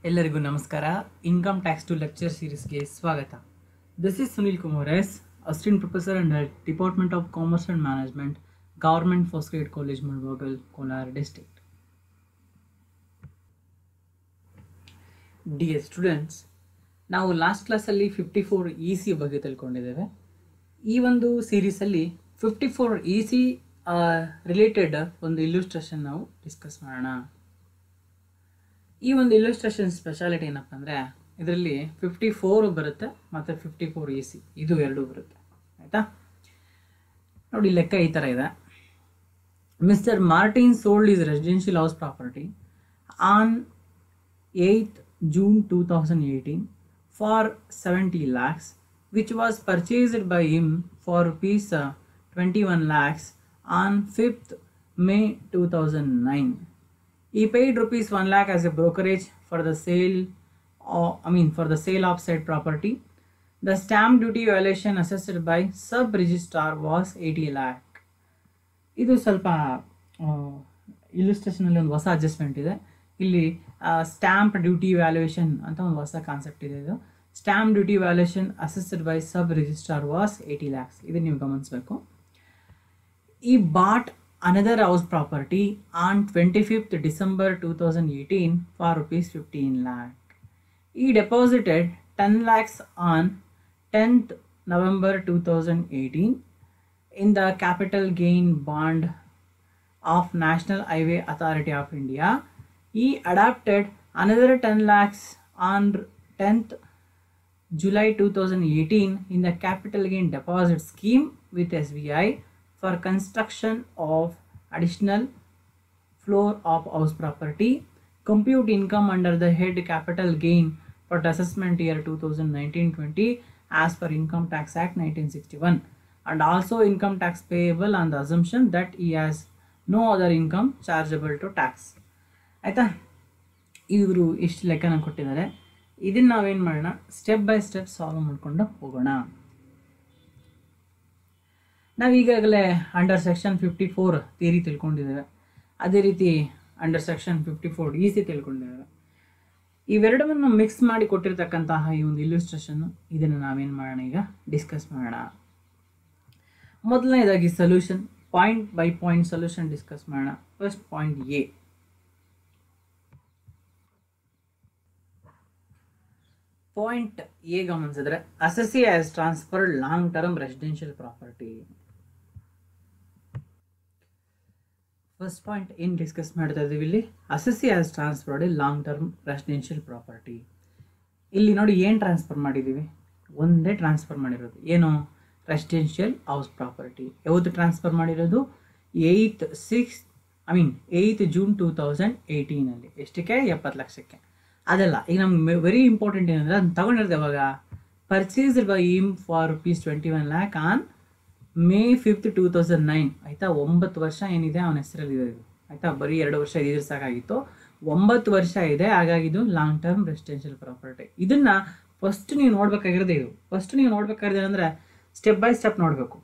ಎಲ್ಲರಿಗೂ ನಮಸ್ಕಾರ. Income tax two lecture ಸೀರೀಸ್ಗೆ ಸ್ವಾಗತ. This is Sunil Kumar S, assistant professor under department of commerce and management, government first grade college Mulbagal, Kolar district. Dear students, ನಾವು last ಕ್ಲಾಸಲ್ಲಿ 54 EC ಬಗ್ಗೆ ತಿಳ್ಕೊಂಡಿದ್ದೇವೆ. ಈ ಒಂದು ಸೀರೀಸಲ್ಲಿ 54 EC ರಿಲೇಟೆಡ್ ಒಂದು ಇಲ್ಯೂಸ್ಟ್ರೇಷನ್ ನಾವು ಡಿಸ್ಕಸ್ ಮಾಡೋಣ. ಈ ಒಂದು ಇಲ್ಯೂಸ್ಟ್ರೇಷನ್ ಸ್ಪೆಷಾಲಿಟಿ ಏನಪ್ಪ ಅಂದರೆ, ಇದರಲ್ಲಿ 54 ಬರುತ್ತೆ ಮತ್ತು 54 EC ಇದು ಎರಡೂ ಬರುತ್ತೆ. ಆಯಿತಾ? ನೋಡಿ, ಲೆಕ್ಕ ಈ ಥರ ಇದೆ. Mister Martin sold is residential house property on 8th June 2018 for 70 lakhs, which was purchased by him for rupees 21 lakhs on 5th May 2009. He paid rupees 1 lakh as a brokerage for the sale of said property. The stamp duty valuation assessed by sub registrar was 80 lakh. ಇದು ಸ್ವಲ್ಪ ಇಲ್ಯುಸ್ಟ್ರೇಷನಲ್ಲಿ ಒಂದು ಹೊಸ adjustment ಇದೆ. ಇಲ್ಲಿ stamp duty valuation ಅಂತ ಒಂದು ಹೊಸ concept ಇದೆ. ಇದು stamp duty valuation assessed by sub registrar was 80 lakhs. ಇದನ್ನು ನೀವು ಗಮನಿಸಬೇಕು. ಈ bot another house property on 25th December 2018 for rupees 15 lakh. He deposited 10 lakhs on 10th November 2018 in the capital gain bond of National Highway Authority of India. He adopted another 10 lakhs on 10th July 2018 in the capital gain deposit scheme with SBI for construction of additional floor of house property. Compute income under the head capital gain for the assessment year 2019-20 as per Income Tax Act 1961, and also income tax payable on the assumption that he has no other income chargeable to tax. ಆಯಿತಾ? ಇವರು ಇಷ್ಟು ಲೆಕ್ಕನ ಕೊಟ್ಟಿದ್ದಾರೆ. ಇದನ್ನು ನಾವೇನು ಮಾಡೋಣ, step by step solve ಮಾಡಿಕೊಂಡು ಹೋಗೋಣ. ನಾವು ಈಗಾಗಲೇ ಅಂಡರ್ ಸೆಕ್ಷನ್ 54 ಥಿಯರಿ ತಿಳ್ಕೊಂಡಿದ್ದೇವೆ. ಅದೇ ರೀತಿ ಅಂಡರ್ ಸೆಕ್ಷನ್ 54 EC ತಿಳ್ಕೊಂಡಿದ್ದೇವೆ. ಇವೆರಡನ್ನು ಮಿಕ್ಸ್ ಮಾಡಿ ಕೊಟ್ಟಿರ್ತಕ್ಕಂತಹ ಈ ಒಂದು ಇಲ್ಯುಸ್ಟ್ರೇಷನ್, ಇದನ್ನು ನಾವೇನು ಮಾಡೋಣ, ಈಗ ಡಿಸ್ಕಸ್ ಮಾಡೋಣ. ಮೊದಲನೇದಾಗಿ solution, point by point solution discuss ಮಾಡೋಣ. First point A. Point A ಗಮನಿಸಿದ್ರೆ, assessee has transferred long term residential property. First point ಏನು ಡಿಸ್ಕಸ್ ಮಾಡ್ತಾ ಇದ್ದೀವಿ ಇಲ್ಲಿ, assessee has transferred long term residential property. ಇಲ್ಲಿ ನೋಡಿ, ಏನು ಟ್ರಾನ್ಸ್ಫರ್ ಮಾಡಿದ್ದೀವಿ, ಒಂದೇ ಟ್ರಾನ್ಸ್ಫರ್ ಮಾಡಿರೋದು. ಏನು? Residential house property. ಯಾವತ್ತು ಟ್ರಾನ್ಸ್ಫರ್ ಮಾಡಿರೋದು? 8th June 2018 ಎಷ್ಟಕ್ಕೆ? 70 ಲಕ್ಷಕ್ಕೆ. ಅದಲ್ಲ, ಈಗ ನಮ್ಗೆ ವೆರಿ ಇಂಪಾರ್ಟೆಂಟ್ ಏನಂದರೆ, ಅದನ್ನು ತಗೊಂಡಿರೋದು ಯಾವಾಗ? Purchased by him for rupees 21 lakh on May 5th 2009. ಆಯಿತಾ? 9 ವರ್ಷ ಏನಿದೆ ಅವನ ಹೆಸರಲ್ಲಿದೆ ಇದು. ಆಯಿತಾ? ಬರೀ 2 ವರ್ಷ ಇದ್ರೆ ಸಾಕಾಗಿತ್ತು, 9 ವರ್ಷ ಇದೆ. ಹಾಗಾಗಿ ಇದು ಲಾಂಗ್ ಟರ್ಮ್ ರೆಸಿಡೆನ್ಷಿಯಲ್ ಪ್ರಾಪರ್ಟಿ. ಇದನ್ನು ಫಸ್ಟ್ ನೀವು ನೋಡ್ಬೇಕಾಗಿರೋದೇ ಇದು. ಫಸ್ಟ್ ನೀವು ನೋಡ್ಬೇಕಾಗಿರೋದು ಅಂದರೆ, ಸ್ಟೆಪ್ ಬೈ ಸ್ಟೆಪ್ ನೋಡಬೇಕು.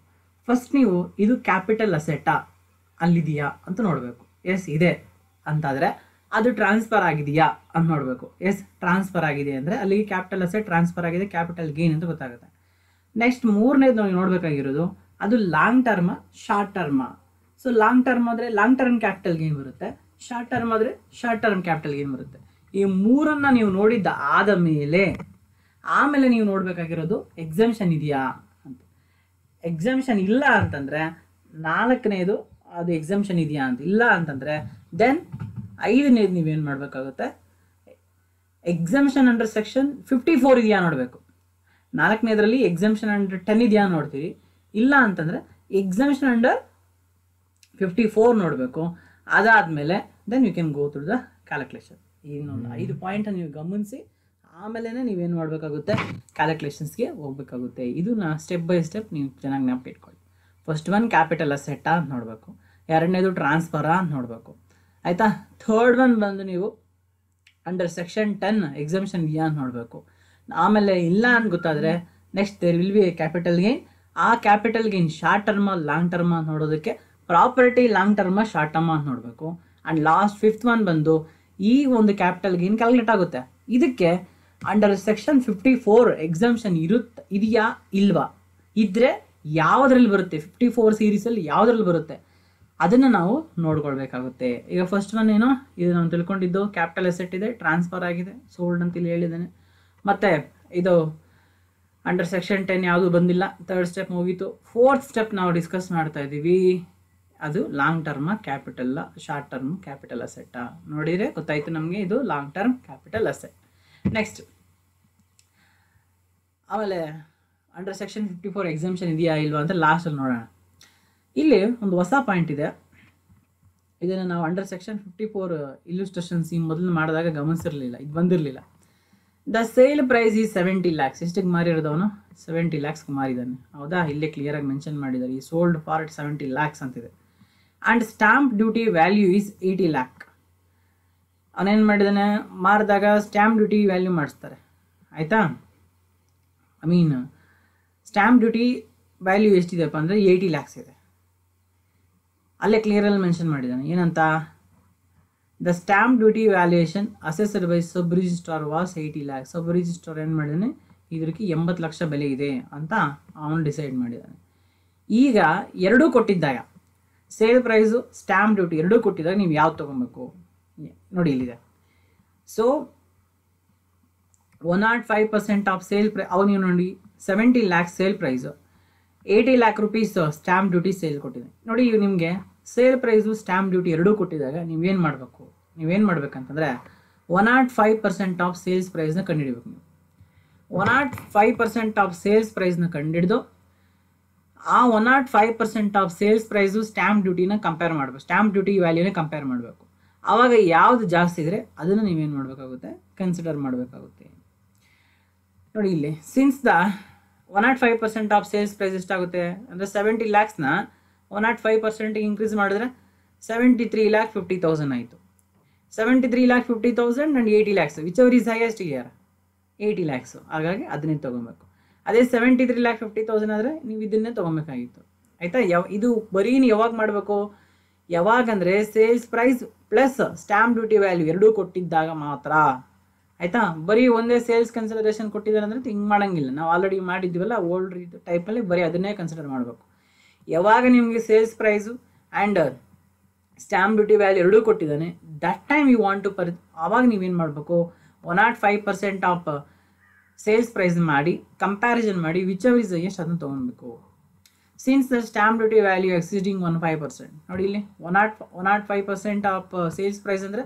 ಫಸ್ಟ್ ನೀವು ಇದು ಕ್ಯಾಪಿಟಲ್ ಅಸೆಟಾ ಅಲ್ಲಿದೆಯಾ ಅಂತ ನೋಡಬೇಕು. ಎಸ್ ಇದೆ ಅಂತಾದರೆ ಅದು ಟ್ರಾನ್ಸ್ಫರ್ ಆಗಿದೆಯಾ ಅಂತ ನೋಡಬೇಕು. ಎಸ್ ಟ್ರಾನ್ಸ್ಫರ್ ಆಗಿದೆ ಅಂದರೆ ಅಲ್ಲಿಗೆ ಕ್ಯಾಪಿಟಲ್ ಅಸೆಟ್ ಟ್ರಾನ್ಸ್ಫರ್ ಆಗಿದೆ, ಕ್ಯಾಪಿಟಲ್ ಗೇನ್ ಅಂತ ಗೊತ್ತಾಗುತ್ತೆ. ನೆಕ್ಸ್ಟ್ ಮೂರನೇದು ನಾವು ನೋಡಬೇಕಾಗಿರೋದು, ಅದು long term short term. So long term ಆದರೆ ಲಾಂಗ್ ಟರ್ಮ್ ಕ್ಯಾಪಿಟಲ್ ಗೇನ್ ಬರುತ್ತೆ, ಶಾರ್ಟ್ ಟರ್ಮ್ ಆದರೆ ಶಾರ್ಟ್ ಟರ್ಮ್ ಕ್ಯಾಪಿಟಲ್ ಗೇನ್ ಬರುತ್ತೆ. ಈ ಮೂರನ್ನು ನೀವು ನೋಡಿದ್ದ ಆಮೇಲೆ ನೀವು ನೋಡಬೇಕಾಗಿರೋದು ಎಕ್ಸಮ್ಷನ್ ಇದೆಯಾ ಅಂತ. ಎಕ್ಸಮ್ಷನ್ ಇಲ್ಲ ಅಂತಂದರೆ, 4ನೇದು ಅದು ಎಕ್ಸಮ್ಷನ್ ಇದೆಯಾ ಅಂತ. ಇಲ್ಲ ಅಂತಂದರೆ ದೆನ್ 5ನೇದು ನೀವೇನು ಮಾಡಬೇಕಾಗುತ್ತೆ, ಎಕ್ಸಮ್ಷನ್ ಅಂಡರ್ ಸೆಕ್ಷನ್ 54 ಇದೆಯಾ ನೋಡಬೇಕು. 4ನೇದರಲ್ಲಿ ಎಕ್ಸಮ್ಷನ್ ಅಂಡರ್ 10 ಇದೆಯಾ ನೋಡ್ತೀರಿ. ಇಲ್ಲ ಅಂತಂದರೆ ಎಕ್ಸಮ್ಷನ್ ಅಂಡರ್ 54 ನೋಡಬೇಕು. ಅದಾದಮೇಲೆ then you can go through the calculation. ಇನ್ನೊಂದು 5 ಪಾಯಿಂಟನ್ನು ನೀವು ಗಮನಿಸಿ ಆಮೇಲೆ ನೀವೇನು ಮಾಡಬೇಕಾಗುತ್ತೆ, ಕ್ಯಾಲ್ಕುಲೇಷನ್ಸ್ಗೆ ಹೋಗ್ಬೇಕಾಗುತ್ತೆ. ಇದನ್ನ ಸ್ಟೆಪ್ ಬೈ ಸ್ಟೆಪ್ ನೀವು ಚೆನ್ನಾಗಿ ನೆನಪಿಟ್ಕೊಳ್ಳಿ. ಫಸ್ಟ್ ಒನ್ ಕ್ಯಾಪಿಟಲ್ ಅಸೆಟ್ಟಾ ಅಂತ ನೋಡಬೇಕು, 2ನೇದು ಟ್ರಾನ್ಸ್ಫರಾ ಅಂತ ನೋಡಬೇಕು. ಆಯಿತಾ? ಥರ್ಡ್ ಒನ್ ಬಂದು ನೀವು ಅಂಡರ್ ಸೆಕ್ಷನ್ 10 ಎಕ್ಸಮ್ಷನ್ ಇದೆಯಾ ಅಂತ ನೋಡಬೇಕು. ಆಮೇಲೆ ಇಲ್ಲ ಅಂತ ಗೊತ್ತಾದರೆ next there will be a capital gain. ಆ capital gain short term long term ಅಂತ ನೋಡೋದಕ್ಕೆ property long term short term ಅಂತ ನೋಡಬೇಕು. ಆ್ಯಂಡ್ ಲಾಸ್ಟ್ 5th ಒನ್ ಬಂದು ಈ ಒಂದು ಕ್ಯಾಪಿಟಲ್ ಗೇನ್ ಕ್ಯಾಲ್ಕುಲೇಟ್ ಆಗುತ್ತೆ. ಇದಕ್ಕೆ ಅಂಡರ್ ಸೆಕ್ಷನ್ 54 ಎಕ್ಸಂಪ್ಷನ್ ಇದೆಯಾ ಇಲ್ವಾ, ಇದ್ರೆ ಯಾವುದ್ರಲ್ಲಿ ಬರುತ್ತೆ, 54 ಸೀರೀಸಲ್ಲಿ ಯಾವುದ್ರಲ್ಲಿ ಬರುತ್ತೆ ಅದನ್ನು ನಾವು ನೋಡ್ಕೊಳ್ಬೇಕಾಗುತ್ತೆ. ಈಗ ಫಸ್ಟ್ ಒನ್ ಏನು, ಇದು ನಾವು ತಿಳ್ಕೊಂಡಿದ್ದು ಕ್ಯಾಪಿಟಲ್ ಅಸೆಟ್ ಇದೆ, ಟ್ರಾನ್ಸ್ಫರ್ ಆಗಿದೆ, ಸೋಲ್ಡ್ ಅಂತ ಇಲ್ಲಿ ಹೇಳಿದ್ದೇನೆ. ಮತ್ತು ಇದು ಅಂಡರ್ ಸೆಕ್ಷನ್ 10 ಯಾವುದು ಬಂದಿಲ್ಲ, 3rd ಸ್ಟೆಪ್ ಮುಗೀತು. 4th ಸ್ಟೆಪ್ ನಾವು ಡಿಸ್ಕಸ್ ಮಾಡ್ತಾ ಇದ್ದೀವಿ, ಅದು long term capital, short term capital asset. ನೋಡಿದರೆ ಗೊತ್ತಾಯ್ತು ನಮಗೆ, ಇದು long term capital asset. Next ಆಮೇಲೆ ಅಂಡರ್ ಸೆಕ್ಷನ್ 54 ಎಕ್ಸಂಪ್ಷನ್ ಇದೆಯಾ ಇಲ್ವಾ ಅಂತ ಲಾಸ್ಟಲ್ಲಿ ನೋಡೋಣ. ಇಲ್ಲಿ ಒಂದು ಹೊಸ ಪಾಯಿಂಟ್ ಇದೆ, ಇದನ್ನು ನಾವು ಅಂಡರ್ ಸೆಕ್ಷನ್ 54 ಇಲ್ಲುಸ್ಟ್ರೇಷನ್ಸ್ ಈ ಮೊದಲು ಮಾಡಿದಾಗ ಗಮನಿಸಿರಲಿಲ್ಲ, ಇದು ಬಂದಿರಲಿಲ್ಲ. ದ ಸೇಲ್ ಪ್ರೈಸ್ ಈ 70 lakhs. ಎಷ್ಟಿಗೆ ಮಾರಿರೋದವನು 70 lakhsಗೆ ಮಾರಿದ್ದಾನೆ, ಹೌದಾ? ಇಲ್ಲೇ ಕ್ಲಿಯರಾಗಿ ಮೆನ್ಷನ್ ಮಾಡಿದ್ದಾರೆ, ಈ ಸೋಲ್ಡ್ ಫಾರ್ 70 lakhs ಅಂತಿದೆ. And stamp duty value is 80 lakh. ಅವನೇನು ಮಾಡಿದ್ದಾನೆ, ಮಾರಿದಾಗ ಸ್ಟ್ಯಾಂಪ್ ಡ್ಯೂಟಿ ವ್ಯಾಲ್ಯೂ ಮಾಡಿಸ್ತಾರೆ, ಆಯಿತಾ? I mean stamp duty value ಎಷ್ಟಿದೆಪ್ಪ ಅಂದರೆ 80 lakhs ಇದೆ. ಅಲ್ಲೇ ಕ್ಲಿಯರಲ್ಲಿ ಮೆನ್ಷನ್ ಮಾಡಿದ್ದಾನೆ, ಏನಂತ, the stamp duty valuation assessed by sub registrar was 80 lakhs. Sub registrar ಏನು ಮಾಡಿದ್ದಾನೆ, ಇದಕ್ಕೆ 80 ಲಕ್ಷ ಬೆಲೆ ಇದೆ ಅಂತ ಅವನು ಡಿಸೈಡ್ ಮಾಡಿದ್ದಾನೆ. ಈಗ ಎರಡೂ ಕೊಟ್ಟಿದ್ದಾಗ, ಸೇಲ್ ಪ್ರೈಸು ಸ್ಟ್ಯಾಂಪ್ ಡ್ಯೂಟಿ ಎರಡೂ ಕೊಟ್ಟಿದ್ದಾಗ ನೀವು ಯಾವ್ದು ತೊಗೊಬೇಕು ನೋಡಿ, ಇಲ್ಲಿದೆ. ಸೊ 105% ಆಫ್ ಸೇಲ್ ಪ್ರೈ, ಅವಾಗ ನೀವು ನೋಡಿ 70 lakhs sale price, 80 lakh rupees stamp duty sale ಕೊಟ್ಟಿದೆ. ನೋಡಿ ಇವು ನಿಮಗೆ ಸೇಲ್ ಪ್ರೈಸು ಸ್ಟ್ಯಾಂಪ್ ಡ್ಯೂಟಿ ಎರಡೂ ಕೊಟ್ಟಿದ್ದಾಗ ನೀವೇನು ಮಾಡಬೇಕಂತಂದರೆ 105% ಆಫ್ ಸೇಲ್ಸ್ ಪ್ರೈಸ್ನ ಕಂಡುಹಿಡಬೇಕು. ನೀವು 105% ಆಫ್ ಸೇಲ್ಸ್ ಪ್ರೈಸ್ನ ಕಂಡುಹಿಡಿದು ಆ 105% ಆಫ್ ಸೇಲ್ಸ್ ಪ್ರೈಸು ಸ್ಟ್ಯಾಂಪ್ ಡ್ಯೂಟಿನ ಕಂಪೇರ್ ಮಾಡಬೇಕು, ಸ್ಟ್ಯಾಂಪ್ ಡ್ಯೂಟಿ ವ್ಯಾಲ್ಯೂನ ಕಂಪೇರ್ ಮಾಡಬೇಕು. ಆವಾಗ ಯಾವುದು ಜಾಸ್ತಿ ಇದ್ದರೆ ಅದನ್ನು ನೀವೇನು ಮಾಡಬೇಕಾಗುತ್ತೆ, ಕನ್ಸಿಡರ್ ಮಾಡಬೇಕಾಗುತ್ತೆ. ನೋಡಿ ಇಲ್ಲಿ, since the 105% of sales price ಎಷ್ಟಾಗುತ್ತೆ ಅಂದರೆ 70 lakhsನ 105% ಇನ್ಕ್ರೀಸ್ ಮಾಡಿದ್ರೆ 73,50,000 ಆಯಿತು. 73,50,000 and 80 lakhs, which ever is highest year 80 lakhs. ಹಾಗಾಗಿ ಅದನ್ನೇ ತೊಗೊಬೇಕು. ಅದೇ 73,50,000 ಆದರೆ ನೀವು ಇದನ್ನೇ ತೊಗೊಬೇಕಾಗಿತ್ತು, ಆಯಿತಾ? ಇದು ಬರೀ ಯಾವಾಗ ಮಾಡಬೇಕು, ಯಾವಾಗಂದರೆ sales price plus stamp duty value ಎರಡೂ ಕೊಟ್ಟಿದ್ದಾಗ ಮಾತ್ರ, ಆಯಿತಾ? ಬರೀ ಒಂದೇ ಸೇಲ್ಸ್ ಕನ್ಸಿಡರೇಷನ್ ಕೊಟ್ಟಿದ್ದಾರೆ ಅಂದರೆ ಹಿಂಗೆ ಮಾಡೋಂಗಿಲ್ಲ, ನಾವು ಆಲ್ರೆಡಿ ಮಾಡಿದ್ದೀವಲ್ಲ ಓಲ್ಡ್ ಟೈಪಲ್ಲಿ, ಬರೀ ಅದನ್ನೇ ಕನ್ಸಿಡರ್ ಮಾಡಬೇಕು. ಯಾವಾಗ ನಿಮಗೆ sales price and stamp duty value ಎರಡೂ ಕೊಟ್ಟಿದ್ದಾನೆ, that time you want to ಆವಾಗ ನೀವೇನು ಮಾಡಬೇಕು, 105% ಆಫ್ ಸೇಲ್ಸ್ ಪ್ರೈಸ್ ಮಾಡಿ ಕಂಪ್ಯಾರಿಸನ್ ಮಾಡಿ ವಿಚ್ ಎವರ್ ಇಸ್ ಹೈಯೆಸ್ಟ್ ಅದನ್ನು ತೊಗೊಬೇಕು. Since the stamp duty value existing 105%, ನೋಡಿ ಇಲ್ಲಿ 105% ಆಫ್ ಸೇಲ್ಸ್ ಪ್ರೈಸ್ ಅಂದರೆ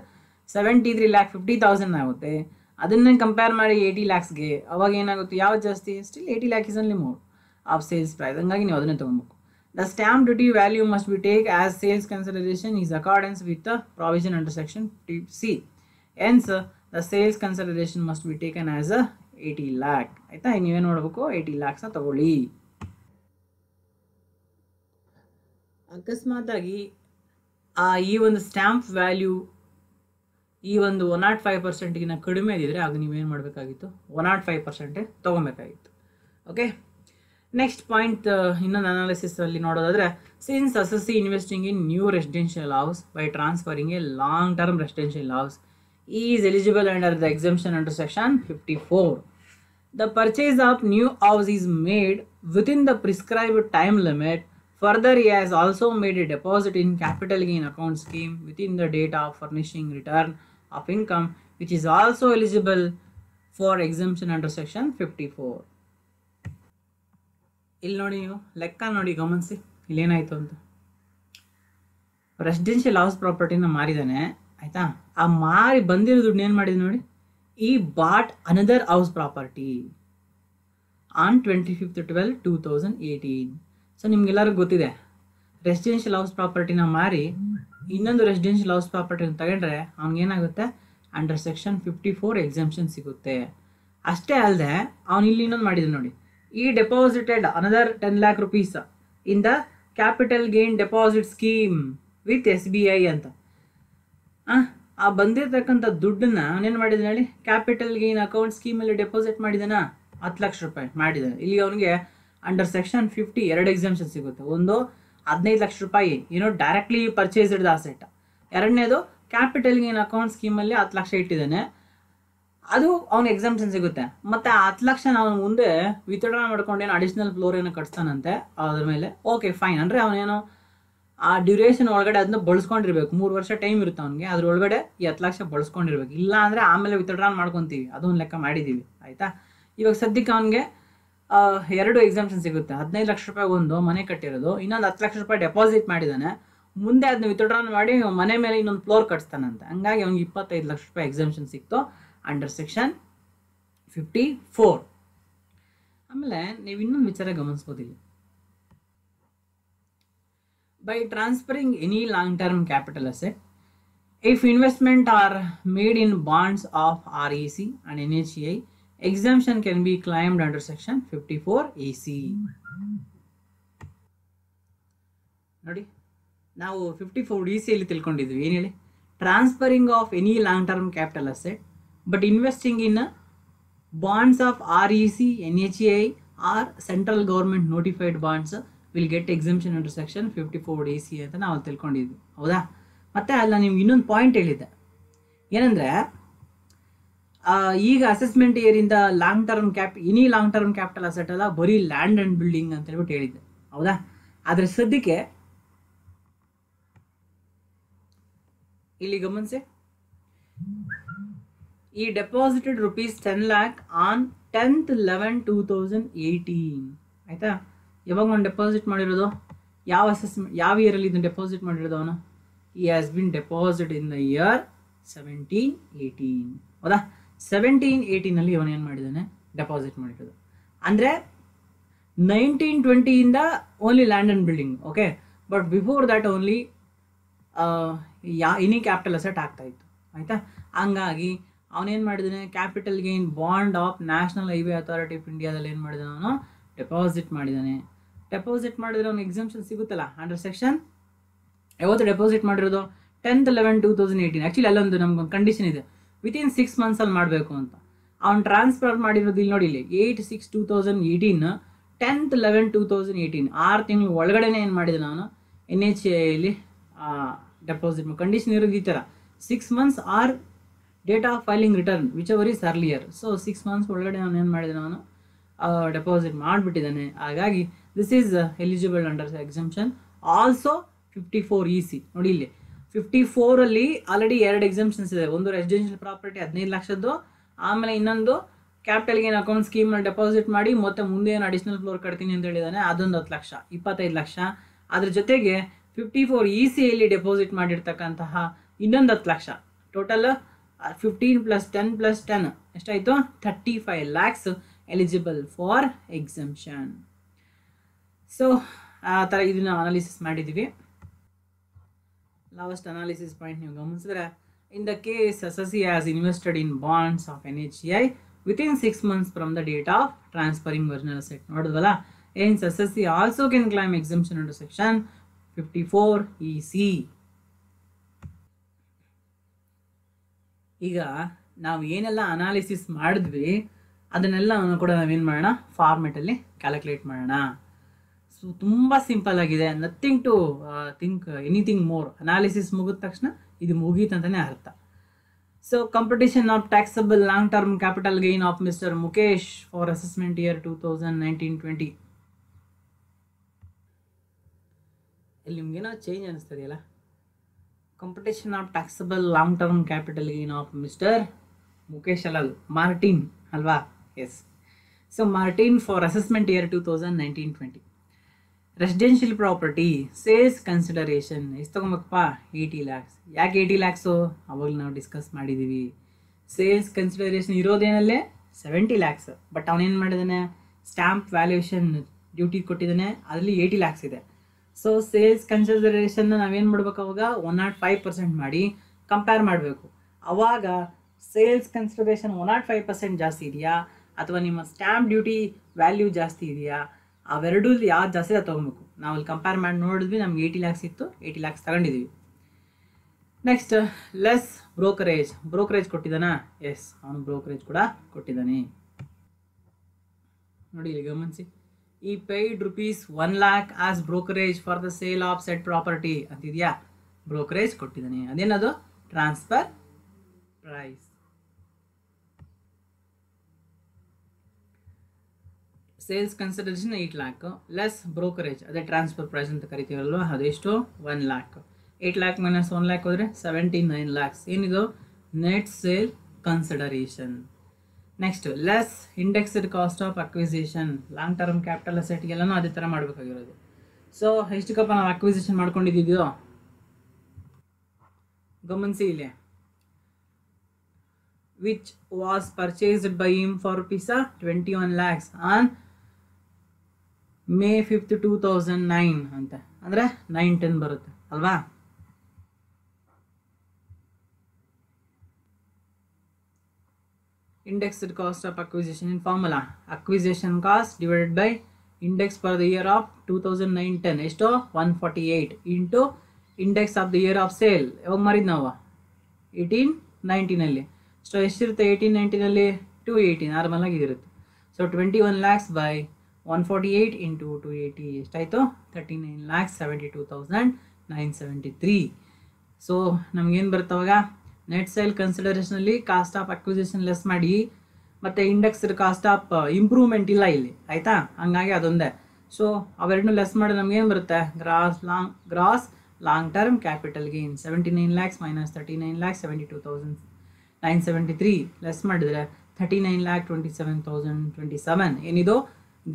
73,50,000 ಆಗುತ್ತೆ. ಅದನ್ನೇ ಕಂಪೇರ್ ಮಾಡಿ 80 lakhsಗೆ, ಅವಾಗ ಏನಾಗುತ್ತೆ, ಯಾವ್ದು ಜಾಸ್ತಿ, still 80 lakh is only more of sales price. ಹಂಗಾಗಿ ನೀವು ಅದನ್ನೇ ತೊಗೊಬೇಕು. The stamp duty value must be take as sales consideration is accordance with the provision under section 50C. Hence the sales consideration must be taken as 80 lakh. ಆಯಿತಾ? ನೀವೇನು ನೋಡಬೇಕು, 80 lakhsನ ತಗೊಳ್ಳಿ. ಅಕಸ್ಮಾತಾಗಿ ಈ ಒಂದು ಸ್ಟ್ಯಾಂಪ್ ವ್ಯಾಲ್ಯೂ ಈ ಒಂದು 105%ಗಿನ ಕಡಿಮೆ ಇದ್ದಿದ್ರೆ ಆಗ ನೀವೇನು ಮಾಡಬೇಕಾಗಿತ್ತು, 105% ತೊಗೊಬೇಕಾಗಿತ್ತು. ಓಕೆ, ನೆಕ್ಸ್ಟ್ ಪಾಯಿಂಟ್ ಇನ್ನೊಂದು ಅನಾಲಿಸಿಸಲ್ಲಿ ನೋಡೋದಾದರೆ, since assessee investing in new residential house by transferring A long term residential house is eligible under the exemption under section 54. The purchase of new house is made within the prescribed time limit. Further, he has also made a deposit in capital gain account scheme within the date of furnishing return of income, which is also eligible for exemption under section 54. ಇಲ್ಲಿ ನೋಡಿ, ನೀವು ಲೆಕ್ಕ ನೋಡಿ, ಗಮನಿಸಿ ಇಲ್ಲೇನಾಯಿತು ಅಂತ. Residential house ಪ್ರಾಪರ್ಟಿನ ಮಾರಿದ್ದಾನೆ, ಆಯಿತಾ? ಆ ಮಾರಿ ಬಂದಿರೋ ದುಡ್ಡು ಏನು ಮಾಡಿದೆ ನೋಡಿ, ಈ bought another house property on 25/12/2018. So ನಿಮ್ಗೆಲ್ಲರಿಗೂ ಗೊತ್ತಿದೆ, ರೆಸಿಡೆನ್ಷಿಯಲ್ ಹೌಸ್ ಪ್ರಾಪರ್ಟಿನ ಮಾರಿ ಇನ್ನೊಂದು ರೆಸಿಡೆನ್ಷಿಯಲ್ ಹೌಸ್ ಪ್ರಾಪರ್ಟಿನ ತಗೊಂಡ್ರೆ ಅವ್ನಿಗೇನಾಗುತ್ತೆ, ಅಂಡರ್ ಸೆಕ್ಷನ್ 54 ಎಕ್ಸಂಪ್ಷನ್ ಸಿಗುತ್ತೆ. ಅಷ್ಟೇ ಅಲ್ಲದೆ ಅವನು ಇಲ್ಲಿ ಇನ್ನೊಂದು ಮಾಡಿದ್ರು ನೋಡಿ, ಈ deposited another 10 lakh rupees in the capital gain deposit scheme with SBI ಅಂತ. ಆ ಬಂದಿರತಕ್ಕಂಥ ದುಡ್ಡನ್ನ ಅವನೇನು ಮಾಡಿದ್ದಾನೆ ಹೇಳಿ, ಕ್ಯಾಪಿಟಲ್ ಗೇನ್ ಅಕೌಂಟ್ ಸ್ಕೀಮಲ್ಲಿ ಡೆಪಾಸಿಟ್ ಮಾಡಿದಾನ, 10 ಲಕ್ಷ ರೂಪಾಯಿ ಮಾಡಿದ್ದಾನೆ. ಇಲ್ಲಿ ಅವನಿಗೆ ಅಂಡರ್ ಸೆಕ್ಷನ್ 50 2 ಎಕ್ಸಂಪ್ಷನ್ ಸಿಗುತ್ತೆ. ಒಂದು 15 ಲಕ್ಷ ರೂಪಾಯಿ ಏನೋ ಡೈರೆಕ್ಟ್ಲಿ ಪರ್ಚೇಸ್ಡ್ ಅಸೆಟ್, ಎರಡನೇದು ಕ್ಯಾಪಿಟಲ್ ಗೇನ್ ಅಕೌಂಟ್ ಸ್ಕೀಮಲ್ಲಿ 10 ಲಕ್ಷ ಇಟ್ಟಿದ್ದಾನೆ, ಅದು ಅವ್ನು ಎಕ್ಸಾಮ್ಷನ್ ಸಿಗುತ್ತೆ. ಮತ್ತು ಆ 10 ಲಕ್ಷ ನಾವು ಮುಂದೆ ವಿತ್ಡ್ರಾ ಮಾಡ್ಕೊಂಡೇನು ಅಡಿಷ್ನಲ್ ಫ್ಲೋರ್ ಏನೋ ಕಟ್ಸ್ತಾನಂತೆ ಅದ್ರ ಮೇಲೆ. ಓಕೆ ಫೈನ್, ಅಂದರೆ ಅವನೇನೋ ಆ ಡ್ಯೂರೇಷನ್ ಒಳಗಡೆ ಅದನ್ನ ಬಳಸ್ಕೊಂಡಿರ್ಬೇಕು. 3 ವರ್ಷ ಟೈಮ್ ಇರುತ್ತೆ ಅವನಿಗೆ, ಅದ್ರೊಳಗಡೆ ಈ 10 ಲಕ್ಷ ಬಳಸ್ಕೊಂಡಿರ್ಬೇಕು. ಇಲ್ಲ ಅಂದರೆ ಆಮೇಲೆ ವಿತ್ಡ್ರಾ ಮಾಡ್ಕೊತೀವಿ, ಅದೊಂದು ಲೆಕ್ಕ ಮಾಡಿದ್ದೀವಿ ಆಯಿತಾ. ಇವಾಗ ಸದ್ಯಕ್ಕೆ ಅವನಿಗೆ 2 ಎಕ್ಸಾಮ್ಷನ್ ಸಿಗುತ್ತೆ. 15 ಲಕ್ಷ ರೂಪಾಯಿ ಒಂದು ಮನೆ ಕಟ್ಟಿರೋದು, ಇನ್ನೊಂದು 10 ಲಕ್ಷ ರೂಪಾಯಿ ಡೆಪಾಸಿಟ್ ಮಾಡಿದ್ದಾನೆ. ಮುಂದೆ ಅದನ್ನ ವಿತ್ಡ್ರಾ ಮಾಡಿ ಮನೆ ಮೇಲೆ ಇನ್ನೊಂದು ಫ್ಲೋರ್ ಕಟ್ಸ್ತಾನಂತೆ. ಹಂಗಾಗಿ ಅವ್ನಿಗೆ 25 ಲಕ್ಷ ರೂಪಾಯಿ ಎಕ್ಸಾಮ್ಷನ್ ಸಿಕ್ತು ಅಂಡರ್ ಸೆಕ್ಷನ್ 54. ಆಮೇಲೆ ನೀವು ಇನ್ನೊಂದು ವಿಚಾರ ಗಮನಿಸ್ಬೋದಿಲ್ಲ. By transferring any long-term capital asset, if investment are made in bonds of REC and NHEI, exemption can be claimed under section 54AC. ನೋಡಿ, ನಾವು 54DC ಅಲ್ಲಿ ತಿಳ್ಕೊಂಡಿದ್ವಿ. ಏನು ಹೇಳಿ? Transferring of any long term capital asset but investing in bonds of REC, NHEI or central government notified bonds will get exemption under section 54AC ಅಂತ ನಾವು ತಿಳ್ಕೊಂಡಿದ್ವಿ, ಹೌದಾ? ಮತ್ತು ಅಲ್ಲ ನಿಮ್ಗೆ ಇನ್ನೊಂದು ಪಾಯಿಂಟ್ ಹೇಳಿದ್ದೆ, ಏನಂದರೆ ಈಗ ಅಸೆಸ್ಮೆಂಟ್ ಇಯರಿಂದ long term any long term capital asset ಅಲ್ಲ, ಬರೀ ಲ್ಯಾಂಡ್ ಆ್ಯಂಡ್ ಬಿಲ್ಡಿಂಗ್ ಅಂತ ಹೇಳ್ಬಿಟ್ಟು ಹೇಳಿದ್ದೆ, ಹೌದಾ? ಆದರೆ ಸದ್ಯಕ್ಕೆ ಇಲ್ಲಿ ಗಮನಿಸಿ, ಈ ಡೆಪಾಸಿಟೆಡ್ ₹10 lakh ಆನ್ 10/11/2018 ಆಯಿತಾ. ಯಾವಾಗ ಒಂದು ಡೆಪಾಸಿಟ್ ಮಾಡಿರೋದು, ಯಾವ ಇಯರಲ್ಲಿ ಇದನ್ನು ಡೆಪಾಸಿಟ್ ಮಾಡಿರೋದು ಅವನು? ಈ has been deposit in the year 17-18, ಹೌದಾ? 17-18 ಅವನು ಏನು ಮಾಡಿದ್ದಾನೆ? ಡೆಪಾಸಿಟ್ ಮಾಡಿರೋದು. ಅಂದರೆ 1920 only land and building, okay. But before that only any capital asset ಆಗ್ತಾ ಇತ್ತು, ಆಯಿತಾ. ಹಂಗಾಗಿ ಅವನೇನು ಮಾಡಿದ್ದಾನೆ? Capital gain bond of national highway authority of ಇಂಡಿಯಾದಲ್ಲಿ ಏನು ಮಾಡಿದಾನೆ? ಅವನು ಡೆಪಾಸಿಟ್ ಮಾಡಿದ್ದಾನೆ. ಡೆಪಾಸಿಟ್ ಮಾಡಿದ್ರೆ ಅವ್ನಿಗೆ ಎಕ್ಸಮ್ಷನ್ ಸಿಗುತ್ತಲ್ಲ ಅಂಡರ್ ಸೆಕ್ಷನ್. ಯಾವತ್ತು ಡೆಪಾಸಿಟ್ ಮಾಡಿರೋದು? 10/11/2018. ಆ್ಯಕ್ಚುಲಿ ಅಲ್ಲೊಂದು ನಮ್ಗೊಂದು ಕಂಡೀಷನ್ ಇದೆ, ವಿತಿನ್ 6 ಮಂತ್ಸಲ್ಲಿ ಮಾಡಬೇಕು ಅಂತ. ಅವ್ನು ಟ್ರಾನ್ಸ್ಫರ್ ಮಾಡಿರೋದು ಇಲ್ಲಿ ನೋಡಿ, ಇಲ್ಲಿ 8/6/2018, 10/11/2018, 6 ತಿಂಗಳು ಒಳಗಡೆ ಏನು ಮಾಡಿದ್ದಾನೆ ಅವನು? NHEIಯಲ್ಲಿ ಡೆಪಾಸಿಟ್ ಕಂಡೀಷನ್ ಇರೋದು ಈ ಥರ, 6 months or date of filing return whichever is earlier. So 6 months ಒಳಗಡೆ ಅವನು ಏನು ಮಾಡಿದ್ದಾನೆ? ಅವನು ಡೆಪಾಸಿಟ್ ಮಾಡಿಬಿಟ್ಟಿದ್ದಾನೆ. ಹಾಗಾಗಿ this is eligible under exemption. Also 54EC ನೋಡಿ, ಇಲ್ಲಿ 54ಅಲ್ಲಿ ಆಲ್ರೆಡಿ 2 ಎಕ್ಸಮ್ಷನ್ಸ್ ಇದೆ. ಒಂದು ರೆಸಿಡೆನ್ಷಿಯಲ್ ಪ್ರಾಪರ್ಟಿ 15 ಲಕ್ಷದ್ದು, ಆಮೇಲೆ ಇನ್ನೊಂದು ಕ್ಯಾಪಿಟಲ್ ಗೇನ್ ಅಕೌಂಟ್ ಸ್ಕೀಮಲ್ಲಿ ಡೆಪಾಸಿಟ್ ಮಾಡಿ ಮತ್ತೆ ಮುಂದೆ ಏನು ಅಡಿಷನಲ್ ಫ್ಲೋರ್ ಕಟ್ತೀನಿ ಅಂತ ಹೇಳಿದಾನೆ, ಅದೊಂದು 10 ಲಕ್ಷ, 25 ಲಕ್ಷ. ಅದ್ರ ಜೊತೆಗೆ 54ECಯಲ್ಲಿ ಡೆಪಾಸಿಟ್ ಮಾಡಿರ್ತಕ್ಕಂತಹ ಇನ್ನೊಂದು 10 ಲಕ್ಷ. ಟೋಟಲ್ 15 + 10 + 10 ಎಷ್ಟಾಯಿತು? 35 lakhs eligible for exemption. So ಆ ಥರ ಇದನ್ನ ಅನಾಲಿಸಿಸ್ ಮಾಡಿದ್ದೀವಿ. ಲಾಸ್ಟ್ ಅನಾಲಿಸಿಸ್ ಪಾಯಿಂಟ್ ನೀವು ಗಮನಿಸಿದ್ರೆ, in the case assessee has invested in bonds of NHEI within 6 months from the date of transferring original asset. ನೋಡಿದ್ವಲ್ಲ, hence assessee also can claim exemption under section 54EC. ಈಗ ನಾವು ಏನೆಲ್ಲ analysis ಮಾಡಿದ್ವಿ ಅದನ್ನೆಲ್ಲ ಕೂಡ ನಾವೇನು ಮಾಡೋಣ? ಫಾರ್ಮೆಟಲ್ಲಿ ಕ್ಯಾಲ್ಕುಲೇಟ್ ಮಾಡೋಣ. ಸೊ ತುಂಬ ಸಿಂಪಲ್ ಆಗಿದೆ, nothing to think anything more. Analysis ಮುಗಿದ ತಕ್ಷಣ ಇದು ಮುಗೀತಂತಲೇ ಅರ್ಥ. So computation of taxable long term capital gain of mister Mukesh for assessment year 2019-20. ಇಲ್ಲಿ ನಿಮ್ಗೇನೋ ಚೇಂಜ್ ಅನಿಸ್ತದೆಯಲ್ಲ, computation of taxable long term capital gain of mister Mukesh ಅಲ್ಲ, ಮಾರ್ಟಿನ್ ಅಲ್ವಾ? Yes. So Martin for assessment year 2019-20. Residential property sales consideration ಎಷ್ಟು ತೊಗೊಬೇಕಪ್ಪ? 80 lakhs. ಯಾಕೆ 80 lakhs? ಅವಾಗ ನಾವು ಡಿಸ್ಕಸ್ ಮಾಡಿದ್ದೀವಿ. ಸೇಲ್ಸ್ ಕನ್ಸಿಡರೇಷನ್ ಇರೋದೇನಲ್ಲೇ 70 lakhs. ಬಟ್ ಅವನೇನು ಮಾಡಿದ್ದಾನೆ? ಸ್ಟ್ಯಾಂಪ್ ವ್ಯಾಲ್ಯೂಯೇಷನ್ ಡ್ಯೂಟಿ ಕೊಟ್ಟಿದ್ದಾನೆ, ಅದರಲ್ಲಿ 80 lakhs ಇದೆ. ಸೊ ಸೇಲ್ಸ್ ಕನ್ಸಿಡರೇಷನ್ನ ನಾವೇನು ಮಾಡ್ಬೇಕು? ಅವಾಗ 105% ಮಾಡಿ ಕಂಪೇರ್ ಮಾಡಬೇಕು. ಅವಾಗ ಸೇಲ್ಸ್ ಕನ್ಸಿಡರೇಷನ್ 105% ಜಾಸ್ತಿ ಇದೆಯಾ ಅಥವಾ ನಿಮ್ಮ ಸ್ಟ್ಯಾಂಪ್ ಡ್ಯೂಟಿ ವ್ಯಾಲ್ಯೂ ಜಾಸ್ತಿ ಇದೆಯಾ? ಅವೆರಡೂ ಯಾವ್ದು ಜಾಸ್ತಿ ಅದು ತೊಗೊಬೇಕು. ನಾವು ಅಲ್ಲಿ ಕಂಪೇರ್ ಮಾಡಿ ನೋಡಿದ್ವಿ, ನಮ್ಗೆ 80 lakhs ಇತ್ತು, 80 lakhs ತಗೊಂಡಿದ್ದೀವಿ. ನೆಕ್ಸ್ಟ್ ಲೆಸ್ ಬ್ರೋಕರೇಜ್ ಕೊಟ್ಟಿದ್ದಾನಾ? ಎಸ್, ಅವನು ಬ್ರೋಕರೇಜ್ ಕೂಡ ಕೊಟ್ಟಿದ್ದಾನೆ. ನೋಡಿ ಇಲ್ಲಿ ಗಮನಿಸಿ, ಈ paid ₹1 lakh as brokerage for the sale of said property ಅಂತಿದೆಯಾ? ಬ್ರೋಕರೇಜ್ ಕೊಟ್ಟಿದ್ದಾನೆ. ಅದೇನದು? Transfer price. Sales consideration 8 lakh less brokerage, ಅದೇ ಟ್ರಾನ್ಸ್ಫರ್ ಪ್ರೈಸ್ ಅಂತ ಕರಿತೀವಲ್ವ, ಅದೆಷ್ಟು 1 lakh. 8 lakh ಮೈನಸ್ 1 lakh ಹೋದರೆ 79 lakhs. ಏನಿದು net sale consideration. Next less indexed cost of acquisition, long term capital ಅಸೆಟ್ಗೆಲ್ಲನೂ ಅದೇ ಥರ ಮಾಡಬೇಕಾಗಿರೋದು. ಸೊ ಎಷ್ಟಕ್ಕಪ್ಪ ನಾವು ಅಕ್ವಿಸಿಷನ್ ಮಾಡ್ಕೊಂಡಿದ್ದೀವೋ ಗಮನಿಸಿ ಇಲ್ಲಿ, which was purchased by him for rupees 21 lakhs on May 5th 2009 ಅಂತ, ಅಂದರೆ 9-10 ಬರುತ್ತೆ ಅಲ್ವಾ. Indexed cost of acquisition in formula, acquisition cost divided by index for the year of 2009-10 ಎಷ್ಟು 148 into index of the year of sale. ಯಾವಾಗ ಮಾರಿದ್ ನಾವು 18-19 so ಎಷ್ಟಿರುತ್ತೆ 18-19 280 normal ಆಗಿ ಇರುತ್ತೆ. ಸೊ 21 lakhs by 148 into 280 ಎಷ್ಟಾಯಿತು 39,72,973. ಸೊ ನಮಗೇನು ಬರುತ್ತವಾಗ ನೆಟ್ ಸೇಲ್ ಕನ್ಸಿಡರೇಷನಲ್ಲಿ ಕಾಸ್ಟ್ ಆಫ್ ಅಕ್ವಿಸಿಷನ್ ಲೆಸ್ ಮಾಡಿ, ಮತ್ತು ಇಂಡೆಕ್ಸ್ಡ್ ಕಾಸ್ಟ್ ಆಫ್ ಇಂಪ್ರೂವ್ಮೆಂಟ್ ಇಲ್ಲ ಇಲ್ಲಿ, ಆಯಿತಾ. ಹಂಗಾಗಿ ಅದೊಂದೇ. ಸೊ ಅವೆರಡನ್ನೂ ಲೆಸ್ ಮಾಡಿ ನಮಗೇನು ಬರುತ್ತೆ gross long term capital gain 79 lakhs minus 39,72,973 less ಮಾಡಿದರೆ 39,27,027 ಏನಿದು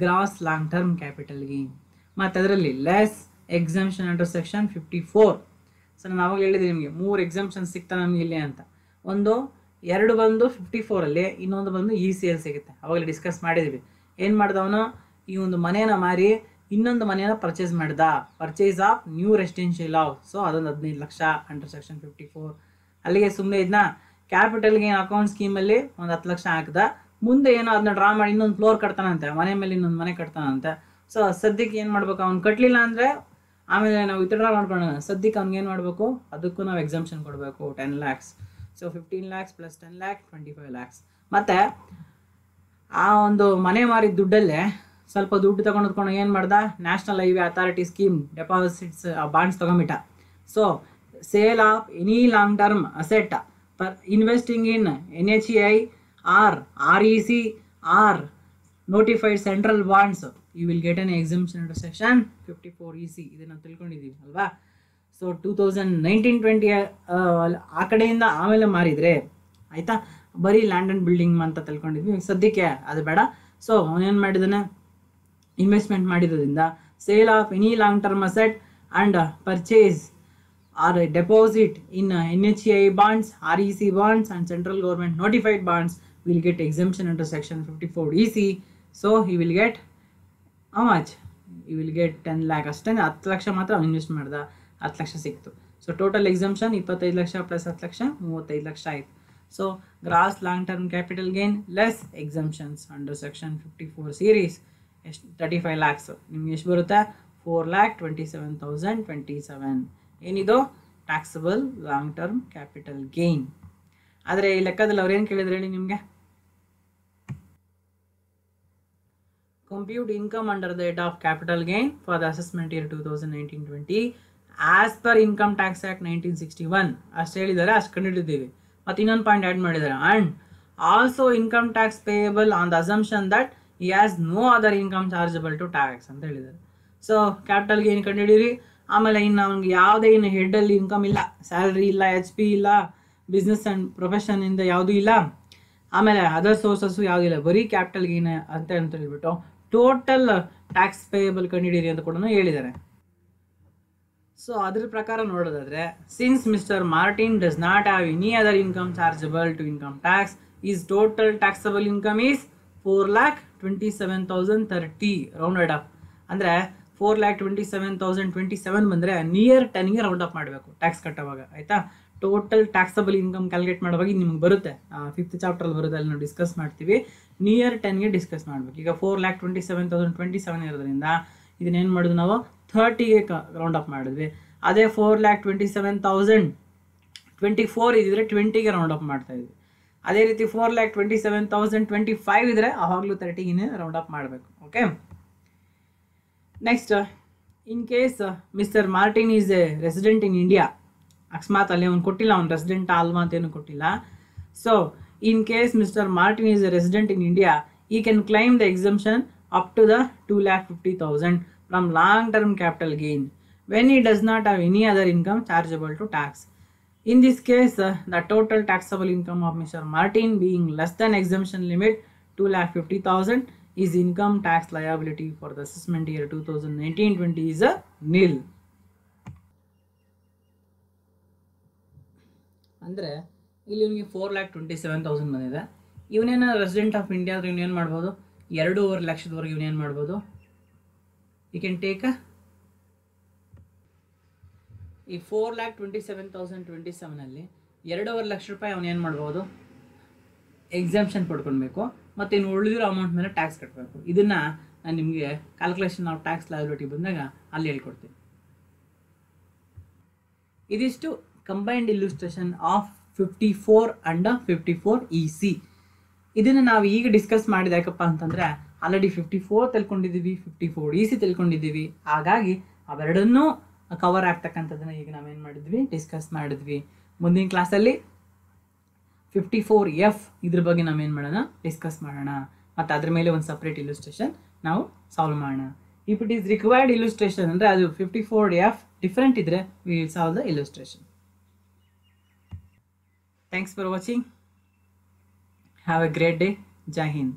gross long term capital gain. ಮತ್ತು ಅದರಲ್ಲಿ less exemption under section 54. So ನಾನು ಆವಾಗ ಹೇಳಿದೆ ನಿಮಗೆ 3 ಎಕ್ಸಂಪ್ಷನ್ ಸಿಗ್ತಾ ನಮಗೆ ಇಲ್ಲಿ ಅಂತ. ಎರಡು ಬಂದು 54ಅಲ್ಲಿ, ಇನ್ನೊಂದು ಬಂದು ECL ಸಿಗುತ್ತೆ. ಅವಾಗಲೇ ಡಿಸ್ಕಸ್ ಮಾಡಿದ್ವಿ. ಏನು ಮಾಡ್ದವನು, ಈ ಒಂದು ಮನೇನ ಮಾರಿ ಇನ್ನೊಂದು ಮನೇನ ಪರ್ಚೇಸ್ ಮಾಡ್ದ, purchase of new residential house. So ಅದೊಂದು 15 ಲಕ್ಷ ಅಂಡರ್ ಸೆಕ್ಷನ್ 54. ಅಲ್ಲಿಗೆ ಸುಮ್ಮನೆ ಇದನ್ನ ಕ್ಯಾಪಿಟಲ್ ಗೇನ್ ಅಕೌಂಟ್ ಸ್ಕೀಮಲ್ಲಿ ಒಂದು 10 ಲಕ್ಷ ಹಾಕ್ದ, ಮುಂದೆ ಏನೋ ಅದನ್ನ ಡ್ರಾ ಮಾಡಿ ಇನ್ನೊಂದು ಫ್ಲೋರ್ ಕಟ್ತಾನಂತೆ, ಮನೆ ಮೇಲೆ ಇನ್ನೊಂದು ಮನೆ ಕಟ್ತಾನಂತೆ. ಸೊ ಸದ್ಯಕ್ಕೆ ಏನು ಮಾಡ್ಬೇಕು, ಅವ್ನು ಕಟ್ಟಲಿಲ್ಲ ಅಂದರೆ ಆಮೇಲೆ ನಾವು ವಿತ್ಡ್ರಾ ಮಾಡ್ಕೊಳ್ಳೋಣ. ಸದ್ಯಕ್ಕೆ ಅವ್ನಿಗೆ ಏನು ಮಾಡಬೇಕು, ಅದಕ್ಕೂ ನಾವು ಎಕ್ಸಂಪ್ಷನ್ ಕೊಡಬೇಕು 10 lakhs. So 15 lakhs plus 10 lakh 25 lakhs. ಮತ್ತು ಆ ಒಂದು ಮನೆ ಮಾರಿದ ದುಡ್ಡಲ್ಲೇ ಸ್ವಲ್ಪ ದುಡ್ಡು ತೊಗೊಂಡು ಏನು ಮಾಡ್ದ, national highway authority scheme deposits bonds ತೊಗೊಂಬಿಟ್ಟ. So sale of any long term asset for investing in NHAI or REC or notified central bonds you will get an exemption under section 54 EC. ಇದನ್ನು ತಿಳ್ಕೊಂಡಿದ್ದೀವಿ ಅಲ್ವಾ. So 2019-20 ಆ ಕಡೆಯಿಂದ ಆಮೇಲೆ ಮಾರಿದರೆ ಆಯಿತಾ, ಬರೀ land and building ಅಂತ ತಿಳ್ಕೊಂಡಿದ್ವಿ. ಸದ್ಯಕ್ಕೆ ಅದು ಬೇಡ. ಸೊ ಅವನೇನು ಮಾಡಿದಾನೆ, ಇನ್ವೆಸ್ಟ್ಮೆಂಟ್ ಮಾಡಿರೋದ್ರಿಂದ sale of any long term asset and purchase or deposit in NHAI bonds, REC bonds and central government notified bonds will get exemption under section 54 EC. So he will get how much, you will get 10 lakh. ಅಷ್ಟೇ 10 ಲಕ್ಷ ಮಾತ್ರ ಅವ್ನು invest ಮಾಡ್ದ, 10 ಲಕ್ಷ ಸಿಕ್ತು. So total exemption 25 ಲಕ್ಷ plus 10 ಲಕ್ಷ 35 ಲಕ್ಷ ಆಯಿತು. So gross long term capital gain less exemptions under section 54 series ಎಷ್ಟು 35 lakhs. ನಿಮ್ಗೆ ಎಷ್ಟು ಬರುತ್ತೆ 4,27,027. ಏನಿದು taxable long term capital gain. ಆದರೆ ಈ ಲೆಕ್ಕದಲ್ಲಿ ಅವ್ರು ಏನು ಕೇಳಿದ್ರು ಹೇಳಿ ನಿಮಗೆ, compute income under the head of capital gain for the assessment year 2019-20 as per Income Tax Act 1961 ಅಷ್ಟು ಹೇಳಿದ್ದಾರೆ, ಅಷ್ಟು ಕಂಡುಹಿಡಿದಿದ್ದೀವಿ. ಮತ್ತು ಇನ್ನೊಂದು ಪಾಯಿಂಟ್ ಆ್ಯಡ್ ಮಾಡಿದ್ದಾರೆ, and also income tax payable on the assumption that he has no other income chargeable to tax ಅಂತ ಹೇಳಿದ್ದಾರೆ. So capital gain ಕಂಡುಹಿಡೀರಿ. ಆಮೇಲೆ ಇನ್ನು ಅವ್ನಿಗೆ ಯಾವುದೇ ಇನ್ನು ಹೆಡ್ಡಲ್ಲಿ ಇನ್ಕಮ್ ಇಲ್ಲ, ಸ್ಯಾಲ್ರಿ ಇಲ್ಲ, HP ಇಲ್ಲ, ಬಿಸ್ನೆಸ್ ಆ್ಯಂಡ್ ಪ್ರೊಫೆಷನಿಂದ ಯಾವುದೂ ಇಲ್ಲ, ಆಮೇಲೆ ಅದರ್ ಸೋರ್ಸಸ್ಸು ಯಾವುದೂ ಇಲ್ಲ, ಬರೀ ಕ್ಯಾಪಿಟಲ್ ಗೇನ್ ಅಂತ ಹೇಳ್ಬಿಟ್ಟು ಟೋಟಲ್ ಟ್ಯಾಕ್ಸ್ ಪೇಯಬಲ್ ಕಂಡುಹಿಡೀರಿ ಅಂತ ಕೂಡ ಹೇಳಿದ್ದಾರೆ. ಸೊ ಅದ್ರ ಪ್ರಕಾರ ನೋಡೋದಾದರೆ, since mister Martin does not have any other income chargeable to income tax, is total taxable income is 4,27,030 rounded up. ಅಂದರೆ 4,27,027 ಬಂದರೆ ನಿಯರ್ 10ಗೆ ರೌಂಡ್ ಅಪ್ ಮಾಡಬೇಕು ಟ್ಯಾಕ್ಸ್ ಕಟ್ಟೋವಾಗ, ಆಯಿತಾ. ಟೋಟಲ್ ಟ್ಯಾಕ್ಸಬಲ್ ಇನ್ಕಮ್ ಕ್ಯಾಲ್ಕುಲೇಟ್ ಮಾಡುವಾಗ ನಿಮ್ಗೆ ಬರುತ್ತೆ, 5th ಚಾಪ್ಟ್ರಲ್ಲಿ ಬರುತ್ತೆ, ಅಲ್ಲಿ ನಾವು ಡಿಸ್ಕಸ್ ಮಾಡ್ತೀವಿ. ನಿಯರ್ 10ಗೆ ಡಿಸ್ಕಸ್ ಮಾಡಬೇಕು. ಈಗ 4,27,027 ಇರೋದ್ರಿಂದ ಇದನ್ನೇನು ಮಾಡಿದ್ವಿ ನಾವು 30ಗೆ ರೌಂಡ್ ಅಪ್ ಮಾಡಿದ್ವಿ. ಅದೇ 4,27,024 ಇದ್ದಿದ್ರೆ 20ಗೆ ರೌಂಡ್ ಅಪ್ ಮಾಡ್ತಾಯಿದ್ವಿ. ಅದೇ ರೀತಿ 4,27,025 ಇದ್ದರೆ ಆವಾಗಲೂ 30ಗೆ ರೌಂಡ್ ಅಪ್ ಮಾಡಬೇಕು. Okay, next, in case mister Martin is a resident in India ಅಕಸ್ಮಾತ್ ಅಲ್ಲಿ ಅವ್ನು ಕೊಟ್ಟಿಲ್ಲ, ಅವ್ನು ರೆಸಿಡೆಂಟ್ ಅಲ್ವಾ ಅಂತ ಏನು ಕೊಟ್ಟಿಲ್ಲ. So in case mister Martin is a resident in India, ಈ can claim the exemption up to the 2,50,000 from long term capital gain when he does not have any other income chargeable to tax. In this case, the total taxable income of Mr. Martin being less than exemption limit 2,50,000, his income tax liability for the assessment year 2019-20 is a nil. ಅಂದರೆ ಇಲ್ಲಿ ಇವನಿಗೆ 4,27,000 ಬಂದಿದೆ. ಇವನೇನ resident of India ಆದರೆ ಇವನೇನು ಮಾಡ್ಬೋದು, 2.5 ಲಕ್ಷದವರೆಗೆ ಇವನೇನು ಮಾಡ್ಬೋದು, ಯು ಕ್ಯಾನ್ ಟೇಕ್ ಈ 4,27,027 2.5 ಲಕ್ಷ ರೂಪಾಯಿ ಅವನೇನು ಮಾಡ್ಬೋದು, ಎಕ್ಸಾಮ್ಷನ್ ಪಡ್ಕೊಳ್ಬೇಕು, ಮತ್ತು ಇನ್ನು ಉಳಿದಿರೋ ಅಮೌಂಟ್ ಮೇಲೆ ಟ್ಯಾಕ್ಸ್ ಕಟ್ಟಬೇಕು. ಇದನ್ನು ನಾನು ನಿಮಗೆ ಕ್ಯಾಲ್ಕುಲೇಷನ್ ಆಫ್ ಟ್ಯಾಕ್ಸ್ ಲಯಬಿಲಿಟಿ ಬಂದಾಗ ಅಲ್ಲಿ ಹೇಳ್ಕೊಡ್ತೀನಿ. ಇದಿಷ್ಟು ಕಂಬೈನ್ಡ್ ಇಲ್ಲುಸ್ಟ್ರೇಷನ್ ಆಫ್ 54 ಅಂಡ್ 54 EC. ಇದನ್ನು ನಾವು ಈಗ ಡಿಸ್ಕಸ್ ಮಾಡಿದ ಯಾಕಪ್ಪ ಅಂತಂದರೆ ಆಲ್ರೆಡಿ 54 ತಿಳ್ಕೊಂಡಿದ್ದೀವಿ, 54 EC ತಿಳ್ಕೊಂಡಿದ್ದೀವಿ. ಹಾಗಾಗಿ ಅವೆರಡನ್ನೂ ಕವರ್ ಆಗ್ತಕ್ಕಂಥದ್ದನ್ನು ಈಗ ನಾವೇನು ಮಾಡಿದ್ವಿ, ಡಿಸ್ಕಸ್ ಮಾಡಿದ್ವಿ. ಮುಂದಿನ ಕ್ಲಾಸಲ್ಲಿ 54F ಇದ್ರ ಬಗ್ಗೆ ನಾವೇನು ಮಾಡೋಣ, ಡಿಸ್ಕಸ್ ಮಾಡೋಣ, ಮತ್ತು ಅದ್ರ ಮೇಲೆ ಒಂದು ಸಪ್ರೇಟ್ ಇಲ್ಲುಸ್ಟ್ರೇಷನ್ ನಾವು ಸಾಲ್ವ್ ಮಾಡೋಣ. If it is required illustration ಅಂದರೆ ಅದು 54F ಡಿಫ್ರೆಂಟ್ ಇದ್ದರೆ we will solve the illustration. Thanks for watching. Have a great day. ಜೈ ಹಿಂದ್.